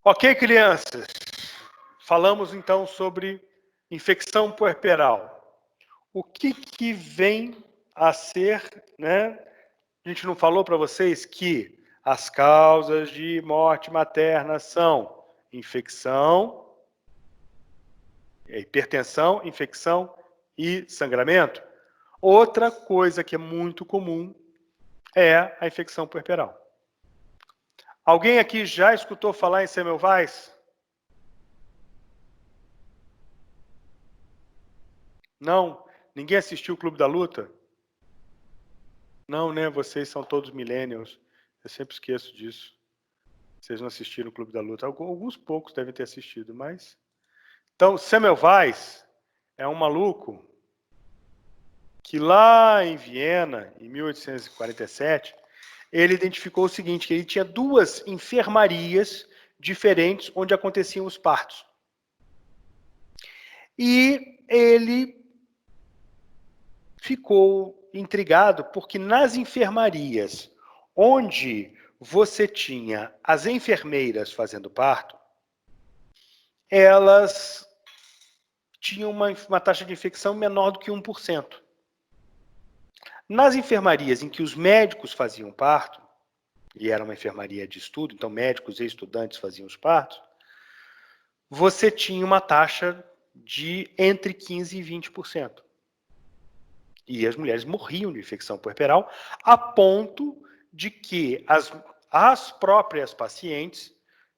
Ok, crianças? Falamos então sobre infecção puerperal. O que vem a ser, né? A gente não falou para vocês que as causas de morte materna são infecção, hipertensão, infecção e sangramento? Outra coisa que é muito comum é a infecção puerperal. Alguém aqui já escutou falar em Semmelweis? Não? Ninguém assistiu o Clube da Luta? Não, né? Vocês são todos millennials. Eu sempre esqueço disso. Vocês não assistiram o Clube da Luta. Alguns poucos devem ter assistido, mas... Então, Semmelweis é um maluco que lá em Viena, em 1847, ele identificou o seguinte, que ele tinha duas enfermarias diferentes onde aconteciam os partos. E ele ficou intrigado porque nas enfermarias onde você tinha as enfermeiras fazendo parto, elas tinham uma taxa de infecção menor do que 1%. Nas enfermarias em que os médicos faziam parto, e era uma enfermaria de estudo, então médicos e estudantes faziam os partos, você tinha uma taxa de entre 15% e 20%. E as mulheres morriam de infecção puerperal, a ponto de que as próprias pacientes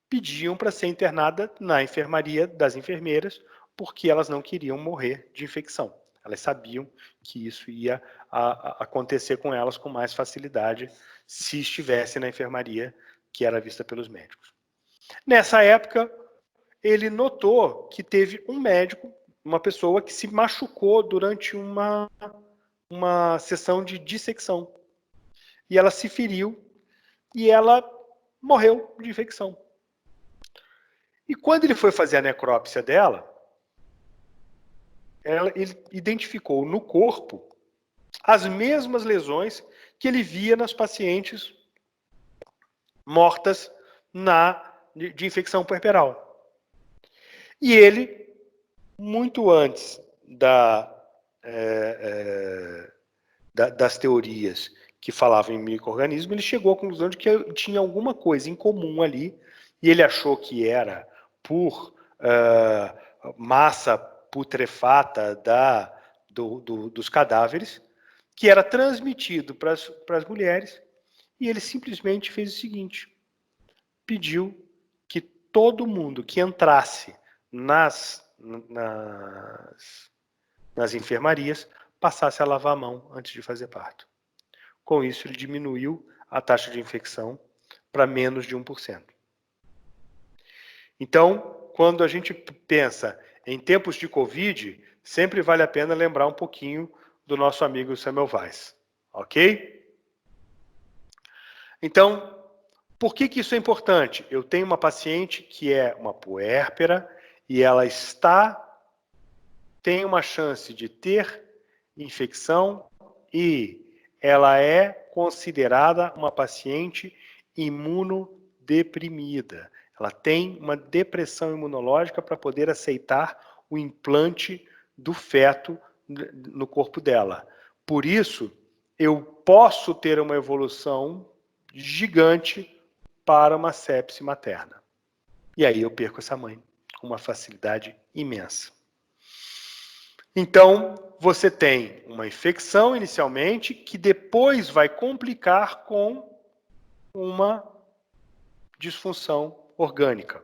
pediam para ser internada na enfermaria das enfermeiras, porque elas não queriam morrer de infecção. Elas sabiam que isso ia acontecer com elas com mais facilidade se estivesse na enfermaria que era vista pelos médicos. Nessa época, ele notou que teve um médico, uma pessoa que se machucou durante uma sessão de dissecção. E ela se feriu e ela morreu de infecção. E quando ele foi fazer a necrópsia dela, ele identificou no corpo as mesmas lesões que ele via nas pacientes mortas de infecção puerperal. E ele, muito antes das teorias que falavam em micro-organismo, ele chegou à conclusão de que tinha alguma coisa em comum ali, e ele achou que era por massa putrefata dos cadáveres, que era transmitido para as mulheres, e ele simplesmente fez o seguinte, pediu que todo mundo que entrasse nas enfermarias passasse a lavar a mão antes de fazer parto. Com isso, ele diminuiu a taxa de infecção para menos de 1%. Então, quando a gente pensa em tempos de Covid, sempre vale a pena lembrar um pouquinho do nosso amigo Semmelweis. Ok? Então, por que isso é importante? Eu tenho uma paciente que é uma puérpera e ela tem uma chance de ter infecção e ela é considerada uma paciente imunodeprimida. Ela tem uma depressão imunológica para poder aceitar o implante do feto no corpo dela. Por isso, eu posso ter uma evolução gigante para uma sepse materna. E aí eu perco essa mãe com uma facilidade imensa. Então, você tem uma infecção inicialmente, que depois vai complicar com uma disfunção orgânica.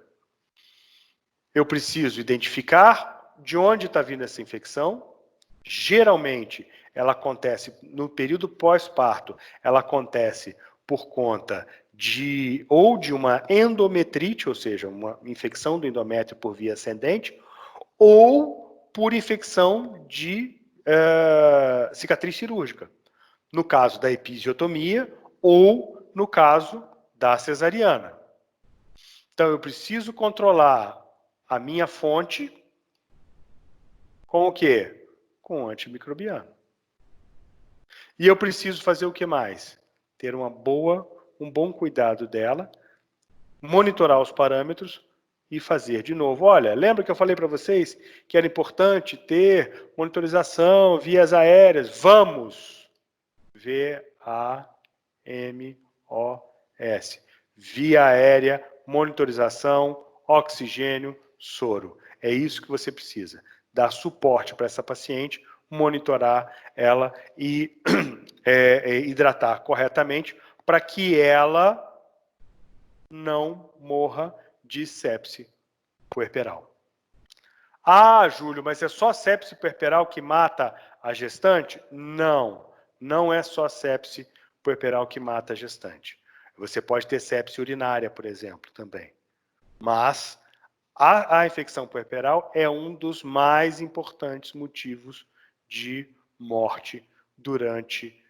Eu preciso identificar de onde está vindo essa infecção. Geralmente, ela acontece no período pós-parto, ela acontece por conta de uma endometrite, ou seja, uma infecção do endométrio por via ascendente, ou por infecção de cicatriz cirúrgica, no caso da episiotomia ou no caso da cesariana. Então, eu preciso controlar a minha fonte com o quê? Com antimicrobiano. E eu preciso fazer o que mais? Ter um bom cuidado dela, monitorar os parâmetros e fazer de novo. Olha, lembra que eu falei para vocês que era importante ter monitorização, vias aéreas? Vamos! V-A-M-O-S. Via aérea, monitorização, oxigênio, soro. É isso que você precisa. Dar suporte para essa paciente, monitorar ela e hidratar corretamente para que ela não morra de sepse puerperal. Ah, Júlio, mas é só sepse puerperal que mata a gestante? Não, não é só sepse puerperal que mata a gestante. Você pode ter sepse urinária, por exemplo, também. Mas a infecção puerperal é um dos mais importantes motivos de morte durante,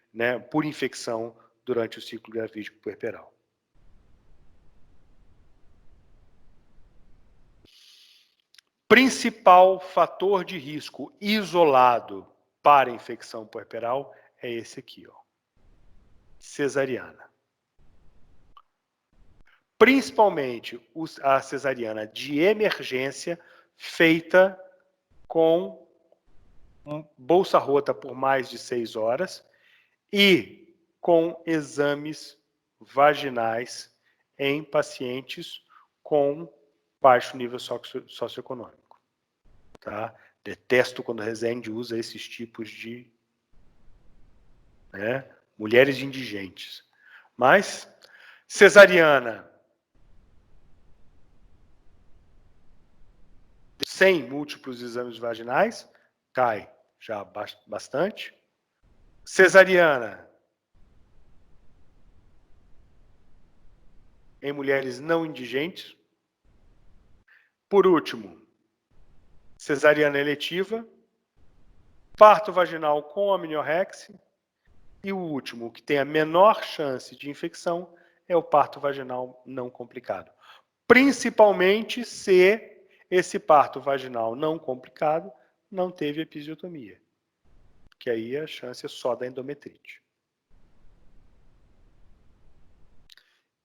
por infecção durante o ciclo gravídico puerperal. Principal fator de risco isolado para infecção puerperal é esse aqui, ó, cesariana. Principalmente a cesariana de emergência feita com bolsa rota por mais de 6 horas e com exames vaginais em pacientes com baixo nível socioeconômico. Tá? Detesto quando a Resende usa esses tipos de mulheres indigentes. Mas, cesariana, sem múltiplos exames vaginais, cai já bastante. Cesariana, em mulheres não indigentes. Por último, cesariana eletiva, parto vaginal com amniorexia, e o último, que tem a menor chance de infecção, é o parto vaginal não complicado. Principalmente se esse parto vaginal não complicado não teve episiotomia, que aí a chance é só da endometrite.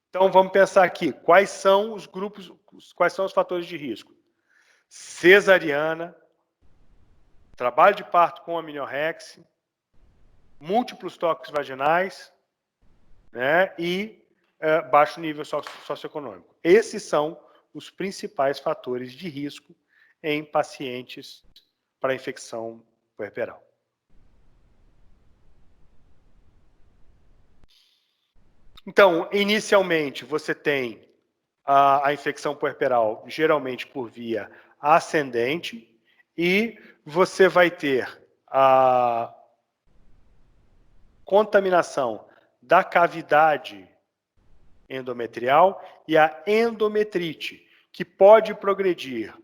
Então vamos pensar aqui, quais são os grupos, quais são os fatores de risco? Cesariana, trabalho de parto com amniorexia, múltiplos toques vaginais, e baixo nível socioeconômico. Esses são os principais fatores de risco em pacientes para infecção puerperal. Então, inicialmente, você tem a infecção puerperal, geralmente por via ascendente, e você vai ter a contaminação da cavidade endometrial e a endometrite, que pode progredir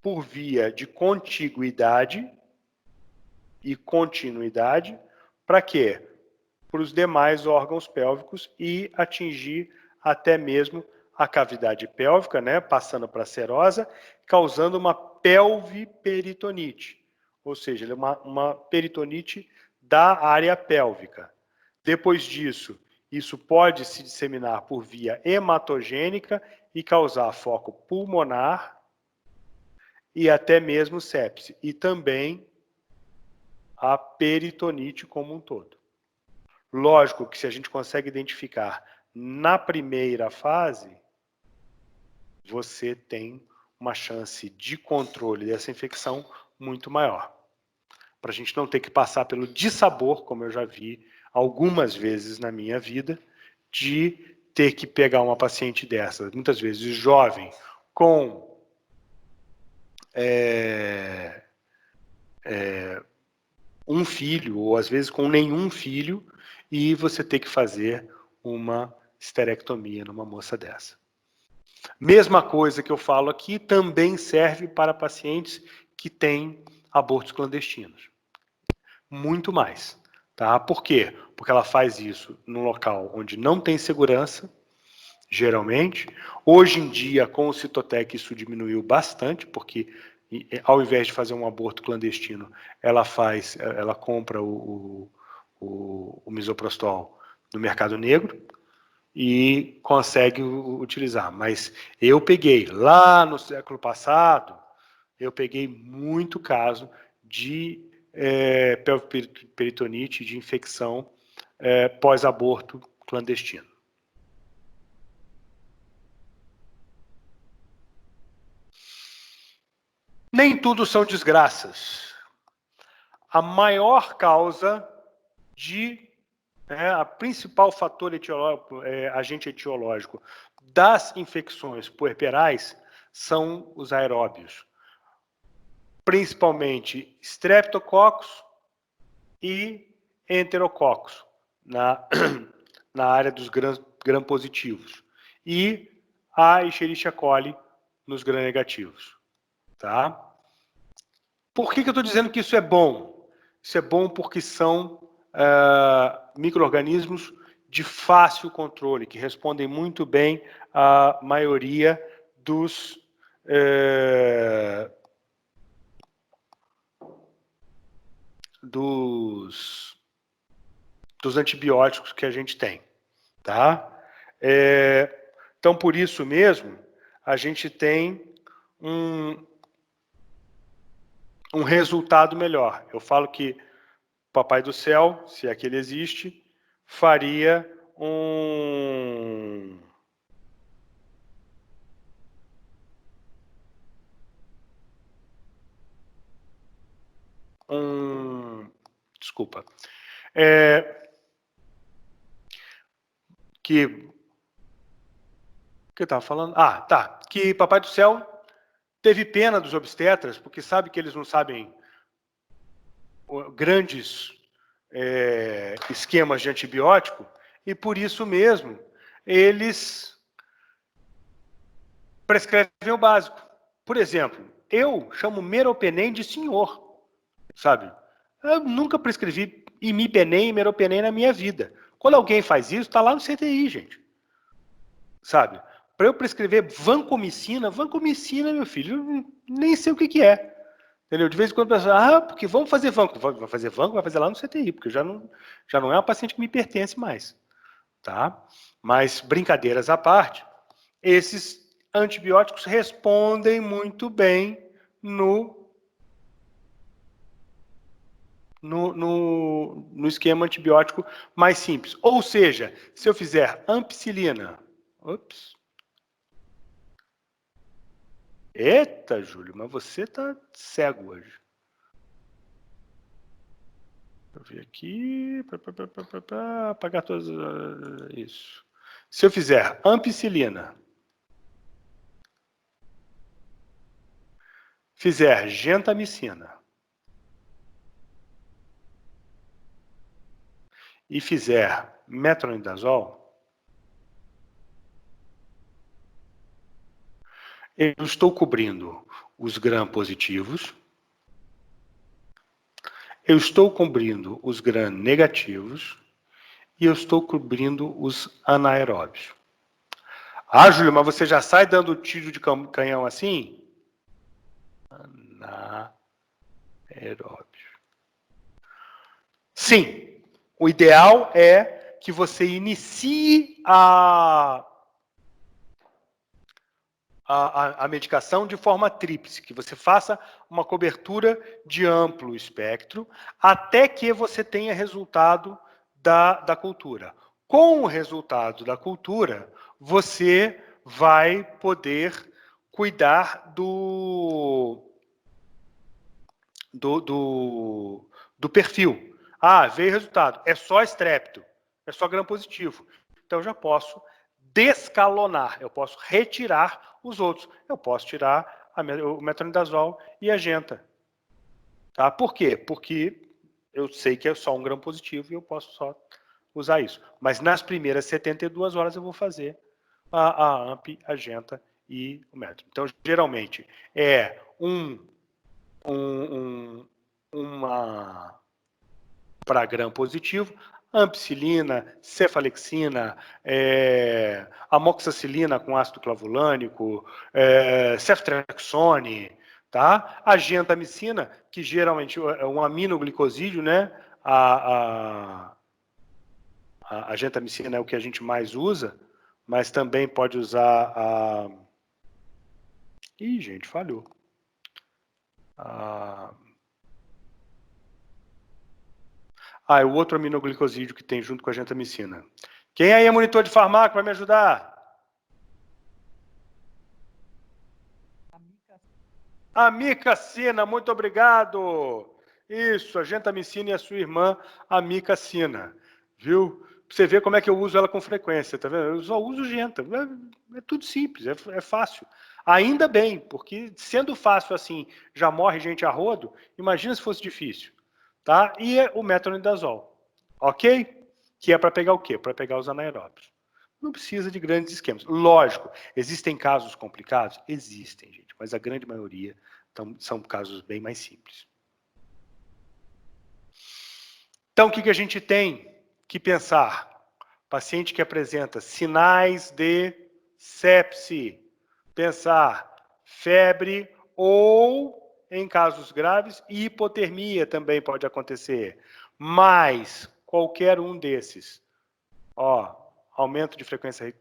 por via de contiguidade e continuidade, para quê? Para os demais órgãos pélvicos e atingir até mesmo a cavidade pélvica, passando para a serosa, causando uma pelviperitonite, ou seja, uma peritonite da área pélvica. Depois disso, isso pode se disseminar por via hematogênica e causar foco pulmonar e até mesmo sepse, e também a peritonite como um todo. Lógico que se a gente consegue identificar na primeira fase, você tem uma chance de controle dessa infecção muito maior. Para a gente não ter que passar pelo dissabor, como eu já vi algumas vezes na minha vida, de ter que pegar uma paciente dessa, muitas vezes jovem, com um filho, ou às vezes com nenhum filho, e você ter que fazer uma esterectomia numa moça dessa. Mesma coisa que eu falo aqui também serve para pacientes que têm abortos clandestinos. Muito mais. Tá? Por quê? Porque ela faz isso num local onde não tem segurança, geralmente. Hoje em dia, com o Citotec, isso diminuiu bastante, porque ao invés de fazer um aborto clandestino, ela compra o misoprostol no mercado negro, e consegue utilizar. Mas eu peguei, lá no século passado, eu peguei muito caso de pelvoperitonite, de infecção pós-aborto clandestino. Nem tudo são desgraças. A maior causa a principal fator etiológico, agente etiológico das infecções puerperais são os aeróbios. Principalmente Streptococcus e Enterococcus, na área dos gram-positivos. E a Escherichia coli nos gram-negativos. Tá? Por que eu estou dizendo que isso é bom? Isso é bom porque são micro-organismos de fácil controle, que respondem muito bem à maioria dos antibióticos que a gente tem. Tá? Então, por isso mesmo, a gente tem um resultado melhor. Eu falo que Papai do Céu, se é que ele existe, faria desculpa. Que eu estava falando? Ah, tá. Que Papai do Céu teve pena dos obstetras, porque sabe que eles não sabem grandes esquemas de antibiótico, e por isso mesmo eles prescrevem o básico. Por exemplo, eu chamo meropenem de senhor, sabe? Eu nunca prescrevi imipenem e meropenem na minha vida. Quando alguém faz isso, está lá no CTI, gente. Sabe? Para eu prescrever vancomicina, meu filho, eu nem sei o que é. Entendeu? De vez em quando a pessoa, porque vamos fazer vanco. Vai fazer vanco, vai fazer lá no CTI, porque já não é uma paciente que me pertence mais. Tá? Mas, brincadeiras à parte, esses antibióticos respondem muito bem no esquema antibiótico mais simples. Ou seja, se eu fizer ampicilina... Eita, Júlio, mas você tá cego hoje. Deixa eu ver aqui. Apagar todas. Isso. Se eu fizer ampicilina, fizer gentamicina e fizer metronidazol, eu estou cobrindo os gram-positivos, eu estou cobrindo os gram-negativos e eu estou cobrindo os anaeróbios. Ah, Júlio, mas você já sai dando tiro de canhão assim? Anaeróbio. Sim, o ideal é que você inicie a medicação de forma tríplice, que você faça uma cobertura de amplo espectro, até que você tenha resultado da cultura. Com o resultado da cultura, você vai poder cuidar do perfil. Ah, veio resultado. É só estrépito, é só gram-positivo. Então, eu já posso descalonar, eu posso retirar os outros. Eu posso tirar o metronidazol e a genta. Tá? Por quê? Porque eu sei que é só um gram-positivo e eu posso só usar isso. Mas nas primeiras 72 horas eu vou fazer a AMP, a genta e o metro. Então, geralmente, é uma para gram-positivo, ampicilina, cefalexina, amoxicilina com ácido clavulânico, ceftriaxone, tá? A gentamicina, que geralmente é um aminoglicosídeo, né? A A gentamicina é o que a gente mais usa, mas também pode usar a... Ih, gente, falhou. É o outro aminoglicosídeo que tem junto com a gentamicina. Quem aí é monitor de farmácia vai me ajudar? Amicacina, muito obrigado. Isso, a gentamicina e a sua irmã, amicacina. Viu? Pra você ver como é que eu uso ela com frequência, tá vendo? Eu só uso genta. É tudo simples, é fácil. Ainda bem, porque sendo fácil assim, já morre gente a rodo, imagina se fosse difícil. Tá? E o metronidazol, ok? Que é para pegar o quê? Para pegar os anaeróbios. Não precisa de grandes esquemas. Lógico, existem casos complicados? Existem, gente, mas a grande maioria são casos bem mais simples. Então, o que a gente tem que pensar? Paciente que apresenta sinais de sepse, pensar febre ou, em casos graves, hipotermia também pode acontecer. Mas qualquer um desses, aumento de frequência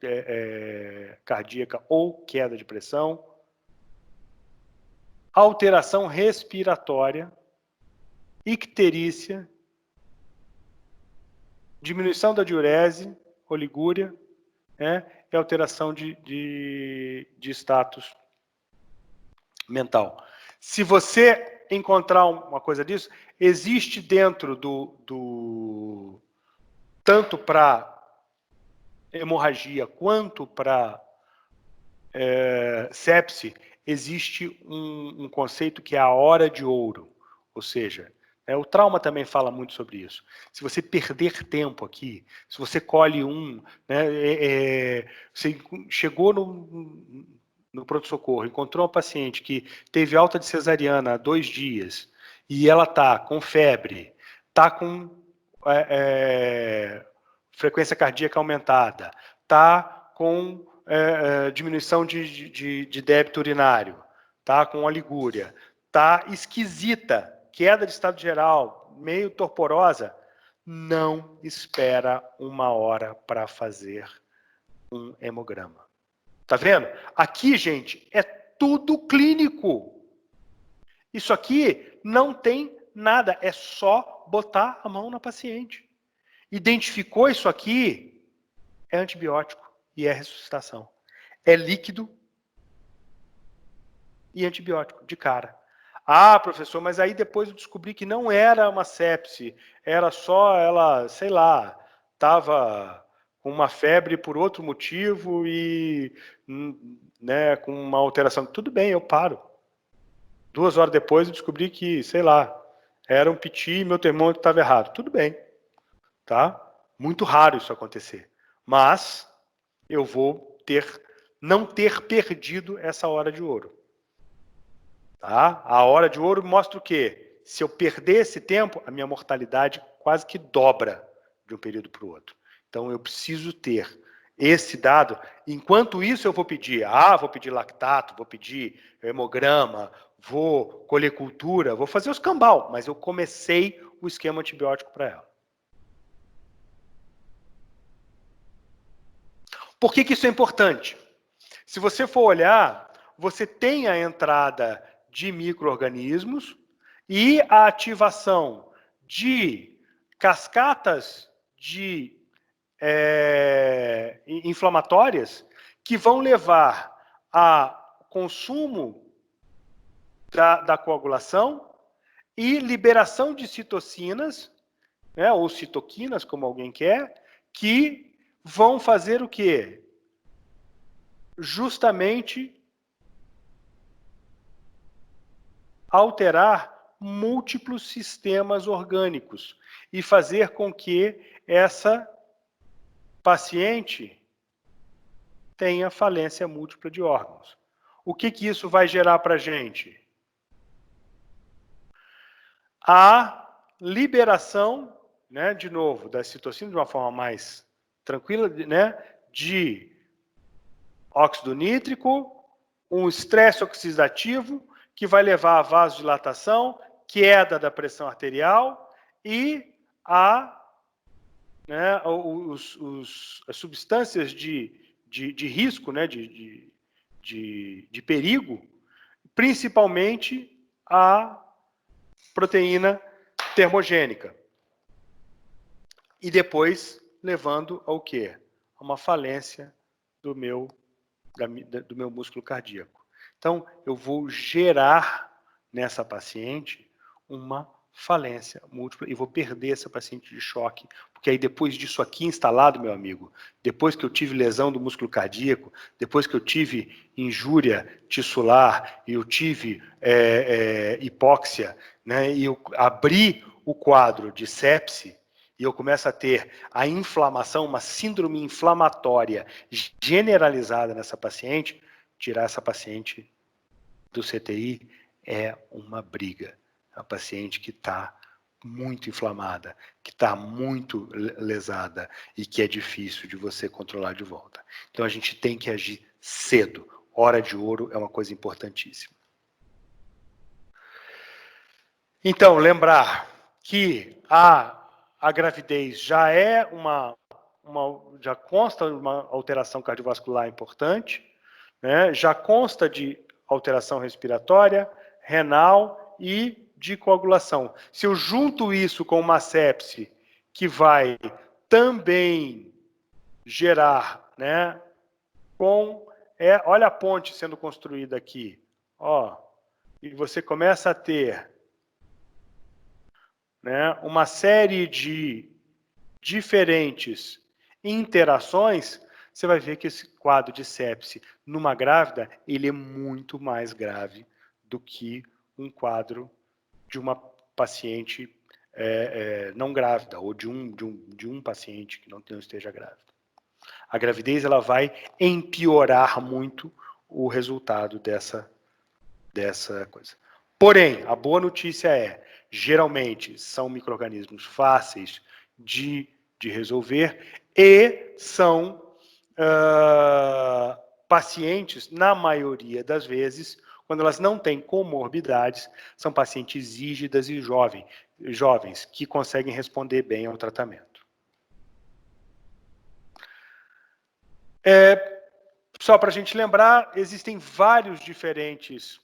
cardíaca ou queda de pressão, alteração respiratória, icterícia, diminuição da diurese, oligúria, e alteração de status mental. Se você encontrar uma coisa disso, existe dentro tanto para hemorragia quanto para sepse, existe um conceito que é a hora de ouro, ou seja, o trauma também fala muito sobre isso. Se você perder tempo aqui, se você colhe você chegou no pronto-socorro, encontrou uma paciente que teve alta de cesariana há 2 dias, e ela está com febre, está com frequência cardíaca aumentada, está com diminuição de débito urinário, tá com oligúria, tá esquisita, queda de estado geral, meio torporosa, não espera 1 hora para fazer um hemograma. Tá vendo? Aqui, gente, é tudo clínico. Isso aqui não tem nada, é só botar a mão na paciente. Identificou isso aqui, é antibiótico e é ressuscitação. É líquido e antibiótico, de cara. Ah, professor, mas aí depois eu descobri que não era uma sepse, era só ela, sei lá, estava com uma febre por outro motivo e com uma alteração. Tudo bem, eu paro. 2 horas depois eu descobri que, sei lá, era um piti e meu termômetro estava errado. Tudo bem, tá? Muito raro isso acontecer. Mas eu vou não ter perdido essa hora de ouro. Tá? A hora de ouro mostra o quê? Se eu perder esse tempo, a minha mortalidade quase que dobra de um período para o outro. Então, eu preciso ter esse dado. Enquanto isso, eu vou pedir, vou pedir lactato, vou pedir hemograma, vou colher cultura, vou fazer os cambal, mas eu comecei o esquema antibiótico para ela. Por que isso é importante? Se você for olhar, você tem a entrada de micro-organismos e a ativação de cascatas de inflamatórias que vão levar a consumo da coagulação e liberação de citocinas, ou citoquinas, como alguém quer, que vão fazer o quê? Justamente alterar múltiplos sistemas orgânicos e fazer com que essa paciente tenha falência múltipla de órgãos. O que isso vai gerar para a gente? A liberação, de novo, das citocinas de uma forma mais tranquila, de óxido nítrico, um estresse oxidativo, que vai levar a vasodilatação, queda da pressão arterial e a né, as substâncias de risco, né, de perigo, principalmente a proteína termogênica. E depois levando ao quê? A uma falência do meu músculo cardíaco. Então, eu vou gerar nessa paciente uma falência múltipla e vou perder essa paciente de choque, porque aí depois disso aqui instalado, meu amigo, depois que eu tive lesão do músculo cardíaco, depois que eu tive injúria tissular e eu tive hipóxia, né, e eu abri o quadro de sepse, e eu começo a ter a inflamação, uma síndrome inflamatória generalizada nessa paciente, tirar essa paciente do CTI é uma briga. É uma paciente que está muito inflamada, que está muito lesada e que é difícil de você controlar de volta. Então a gente tem que agir cedo. Hora de ouro é uma coisa importantíssima. Então, lembrar que a gravidez já é já consta uma alteração cardiovascular importante, né? Já consta de alteração respiratória, renal e de coagulação. Se eu junto isso com uma sepse que vai também gerar, né, olha a ponte sendo construída aqui, ó, e você começa a ter, né, uma série de diferentes interações, você vai ver que esse quadro de sepse numa grávida, ele é muito mais grave do que um quadro de uma paciente não grávida, ou de um paciente que não esteja grávida. A gravidez ela vai empiorar muito o resultado dessa coisa. Porém, a boa notícia é, geralmente, são micro-organismos fáceis de resolver e são pacientes, na maioria das vezes, quando elas não têm comorbidades, são pacientes rígidas e jovens que conseguem responder bem ao tratamento. Só para a gente lembrar, existem vários diferentes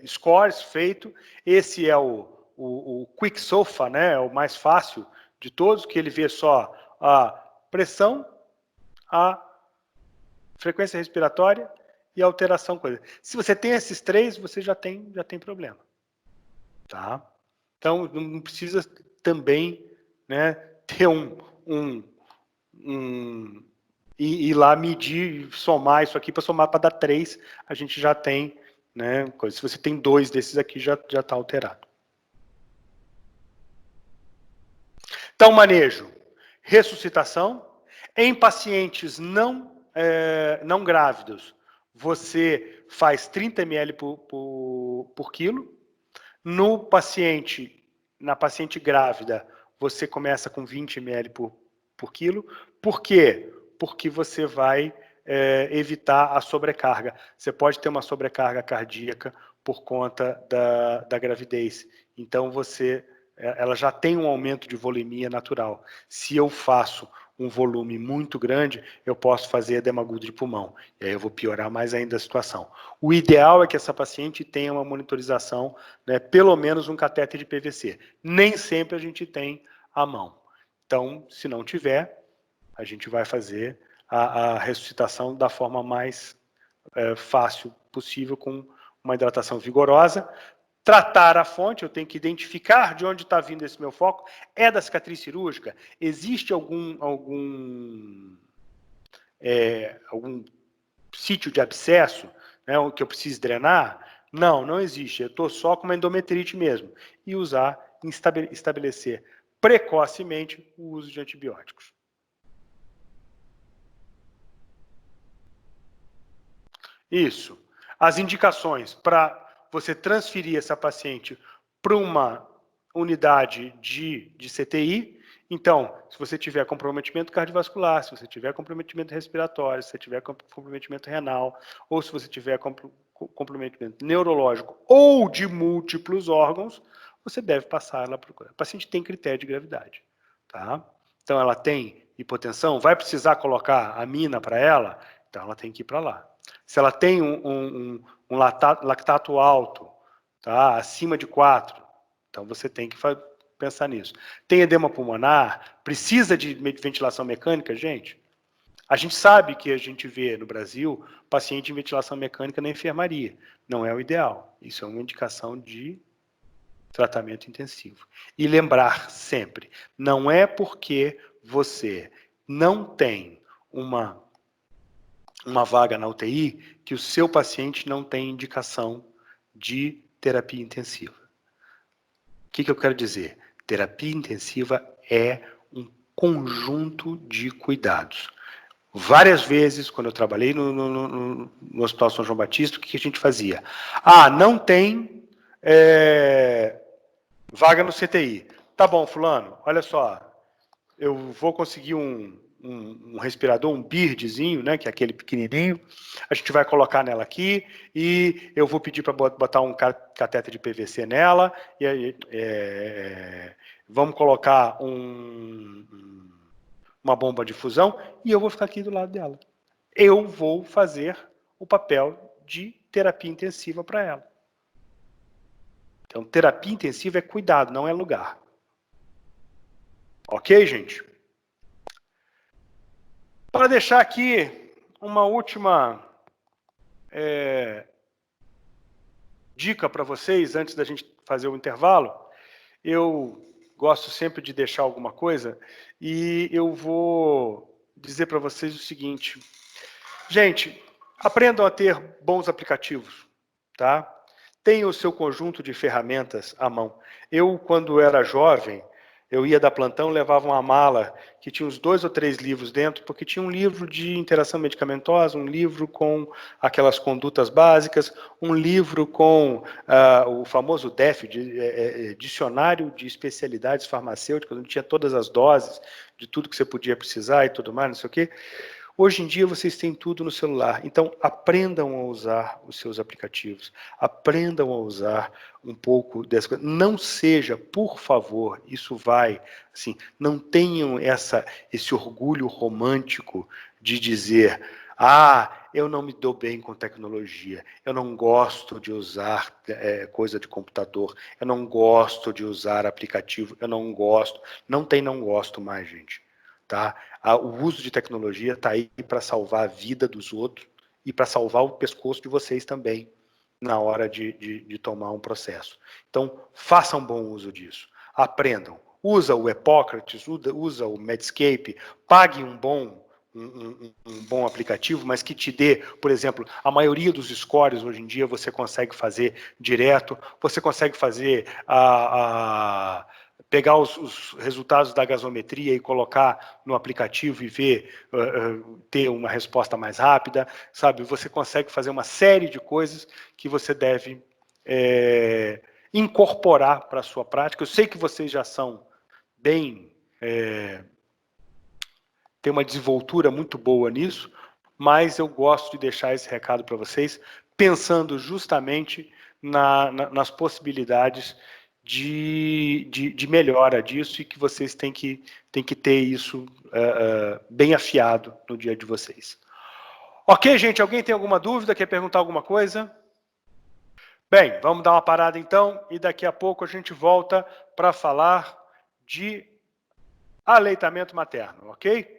scores feitos. Esse é o Quick SOFA, né? É o mais fácil de todos, que ele vê só a pressão, a frequência respiratória e a alteração. Se você tem esses três, você já tem problema. Tá? Então, não precisa também, né, ter ir lá medir, somar isso aqui, para somar para dar 3, a gente já tem, né, coisa. Se você tem 2 desses aqui, já está alterado. Então, manejo, ressuscitação. Em pacientes não grávidos, você faz 30 ml por quilo. Na paciente grávida, você começa com 20 ml por quilo. Por quê? Porque você vai evitar a sobrecarga. Você pode ter uma sobrecarga cardíaca por conta da gravidez. Então, ela já tem um aumento de volemia natural. Se eu faço um volume muito grande, eu posso fazer edema agudo de pulmão. E aí eu vou piorar mais ainda a situação. O ideal é que essa paciente tenha uma monitorização, né, pelo menos um catéter de PVC. Nem sempre a gente tem à mão. Então, se não tiver, a gente vai fazer a ressuscitação da forma mais fácil possível, com uma hidratação vigorosa. Tratar a fonte, eu tenho que identificar de onde está vindo esse meu foco. É da cicatriz cirúrgica? Existe algum sítio de abscesso, né, que eu preciso drenar? Não, não existe. Eu estou só com uma endometrite mesmo. E estabelecer precocemente o uso de antibióticos. Isso. As indicações para você transferir essa paciente para uma unidade de CTI. Então, se você tiver comprometimento cardiovascular, se você tiver comprometimento respiratório, se você tiver comprometimento renal, ou se você tiver comprometimento neurológico ou de múltiplos órgãos, você deve passar ela para o coração. O paciente tem critério de gravidade. Tá? Então, ela tem hipotensão, vai precisar colocar amina para ela? Então, ela tem que ir para lá. Se ela tem um lactato alto, tá? Acima de 4, então você tem que pensar nisso. Tem edema pulmonar? Precisa de ventilação mecânica, gente? A gente sabe que a gente vê no Brasil paciente em ventilação mecânica na enfermaria. Não é o ideal. Isso é uma indicação de tratamento intensivo. E lembrar sempre, não é porque você não tem uma vaga na UTI que o seu paciente não tem indicação de terapia intensiva. O que eu quero dizer? Terapia intensiva é um conjunto de cuidados. Várias vezes, quando eu trabalhei no Hospital São João Batista, o que a gente fazia? Ah, não tem vaga no CTI. Tá bom, fulano, olha só, eu vou conseguir um respirador, um birdzinho, né, que é aquele pequenininho, a gente vai colocar nela aqui e eu vou pedir para botar um catéter de PVC nela, e aí, vamos colocar uma bomba de fusão e eu vou ficar aqui do lado dela. Eu vou fazer o papel de terapia intensiva para ela. Então, terapia intensiva é cuidado, não é lugar. Ok, gente? Para deixar aqui uma última dica para vocês, antes da gente fazer o intervalo, eu gosto sempre de deixar alguma coisa e eu vou dizer para vocês o seguinte. Gente, aprendam a ter bons aplicativos, tá? Tenham o seu conjunto de ferramentas à mão. Eu, quando era jovem, eu ia dar plantão, levava uma mala que tinha uns 2 ou 3 livros dentro, porque tinha um livro de interação medicamentosa, um livro com aquelas condutas básicas, um livro com o famoso DEF, Dicionário de Especialidades Farmacêuticas, onde tinha todas as doses de tudo que você podia precisar e tudo mais, não sei o quê. Hoje em dia vocês têm tudo no celular, então aprendam a usar os seus aplicativos, aprendam a usar um pouco dessa coisa. Não seja, por favor, isso vai, assim, não tenham esse orgulho romântico de dizer, eu não me dou bem com tecnologia, eu não gosto de usar coisa de computador, eu não gosto de usar aplicativo, eu não gosto. Não tem não gosto mais, gente. Tá? O uso de tecnologia está aí para salvar a vida dos outros e para salvar o pescoço de vocês também na hora de tomar um processo. Então, façam bom uso disso. Aprendam. Usa o Epocrates, usa o Medscape, pague um bom aplicativo, mas que te dê, por exemplo, a maioria dos scores hoje em dia você consegue fazer direto, você consegue fazer pegar os resultados da gasometria e colocar no aplicativo e ver, ter uma resposta mais rápida, sabe? Você consegue fazer uma série de coisas que você deve incorporar para a sua prática. Eu sei que vocês já são bem... tem uma desenvoltura muito boa nisso, mas eu gosto de deixar esse recado para vocês, pensando justamente nas possibilidades de melhora disso e que vocês têm que ter isso bem afiado no dia de vocês. Ok, gente? Alguém tem alguma dúvida? Quer perguntar alguma coisa? Bem, vamos dar uma parada então e daqui a pouco a gente volta para falar de aleitamento materno, ok?